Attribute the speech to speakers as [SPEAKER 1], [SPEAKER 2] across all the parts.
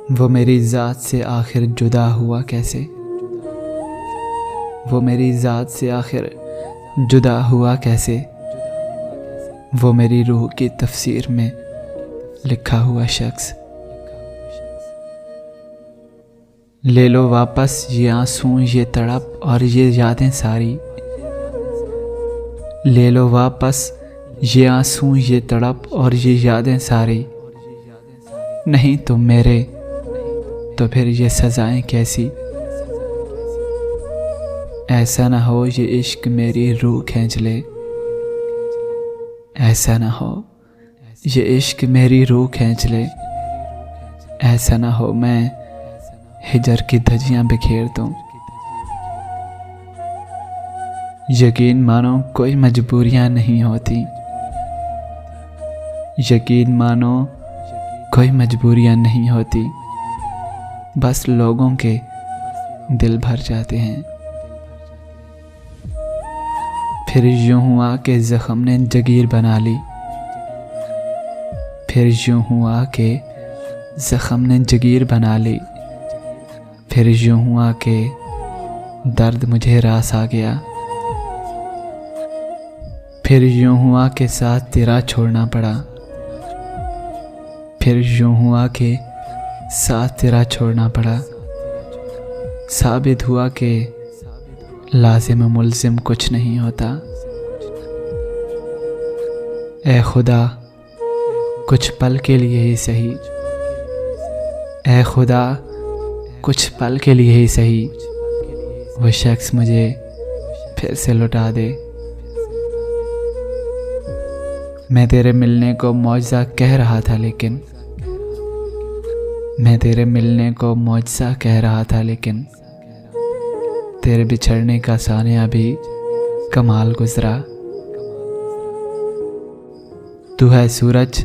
[SPEAKER 1] वो मेरी ज़ात से आखिर जुदा हुआ कैसे, वो मेरी ज़ात से आखिर जुदा हुआ कैसे, वो मेरी रूह की तफसीर में लिखा हुआ शख्स। ले लो वापस ये आंसू, ये तड़प और ये यादें सारी। ले लो वापस ये आंसू, ये तड़प और ये यादें सारी। नहीं तुम मेरे तो फिर ये सजाएं कैसी। ऐसा ना हो ये इश्क मेरी रूह खींच ले, ऐसा ना हो ये इश्क मेरी रूह खींच ले। ऐसा ना हो मैं हिजर की धज्जियां बिखेर दूं। यकीन मानो कोई मजबूरियां नहीं होती, यकीन मानो कोई मजबूरियां नहीं होती। बस लोगों के दिल भर जाते हैं। फिर यूं हुआ कि जख्म ने जगीर बना ली, फिर यूं हुआ कि जख्म ने जगीर बना ली। फिर यूं हुआ कि दर्द मुझे रास आ गया। फिर यूं हुआ कि साथ तेरा छोड़ना पड़ा। फिर यूं हुआ कि साथ तेरा छोड़ना पड़ा। साबित हुआ कि लाजिम मुल्जिम कुछ नहीं होता। ए खुदा कुछ पल के लिए ही सही, ए खुदा कुछ पल के लिए ही सही, वो शख्स मुझे फिर से लौटा दे। मैं तेरे मिलने को मौजज़ा कह रहा था लेकिन, मैं तेरे मिलने को मौजज़ा कह रहा था लेकिन तेरे बिछड़ने का सानिया भी कमाल गुजरा। तू है सूरज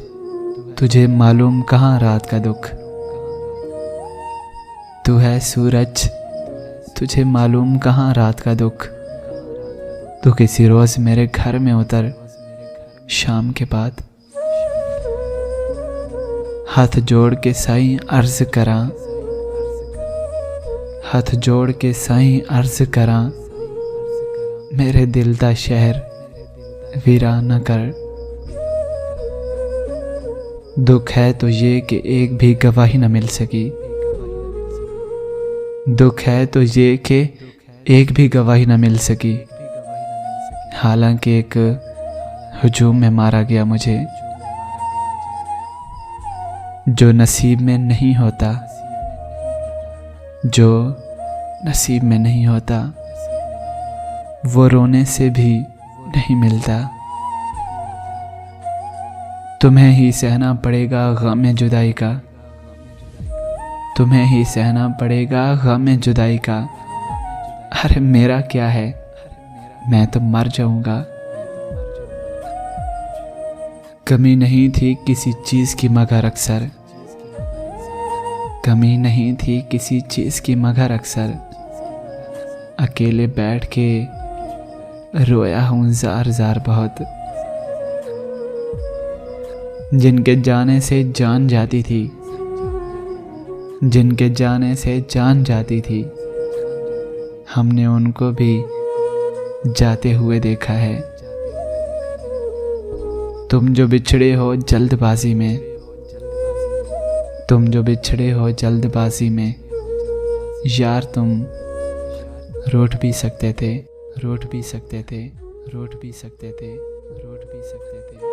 [SPEAKER 1] तुझे मालूम कहाँ रात का दुख, तू है सूरज तुझे मालूम कहाँ रात का दुख। तू किसी रोज़ मेरे घर में उतर शाम के बाद। हाथ जोड़ के साईं अर्ज़ करां, हाथ जोड़ के साईं अर्ज़ करां, मेरे दिल दा शहर वीरान न कर। दुख है तो ये कि एक भी गवाही न मिल सकी, दुख है तो ये कि एक भी गवाही न मिल सकी। हालांकि एक हुजूम में मारा गया मुझे, जो नसीब में नहीं होता, जो नसीब में नहीं होता, वो रोने से भी नहीं मिलता। तुम्हें ही सहना पड़ेगा गम जुदाई का, तुम्हें ही सहना पड़ेगा गम जुदाई का। अरे मेरा क्या है, मैं तो मर जाऊंगा। कमी नहीं थी किसी चीज़ की मगर अक्सर, कमी नहीं थी किसी चीज़ की मगर अक्सर अकेले बैठ के रोया हूँ ज़ार ज़ार बहुत। जिनके जाने से जान जाती थी, जिनके जाने से जान जाती थी, हमने उनको भी जाते हुए देखा है। तुम जो बिछड़े हो जल्दबाजी में, तुम जो बिछड़े हो जल्दबाजी में, यार तुम रूठ भी सकते थे, रूठ भी सकते थे, रूठ भी सकते थे, रूठ भी सकते थे।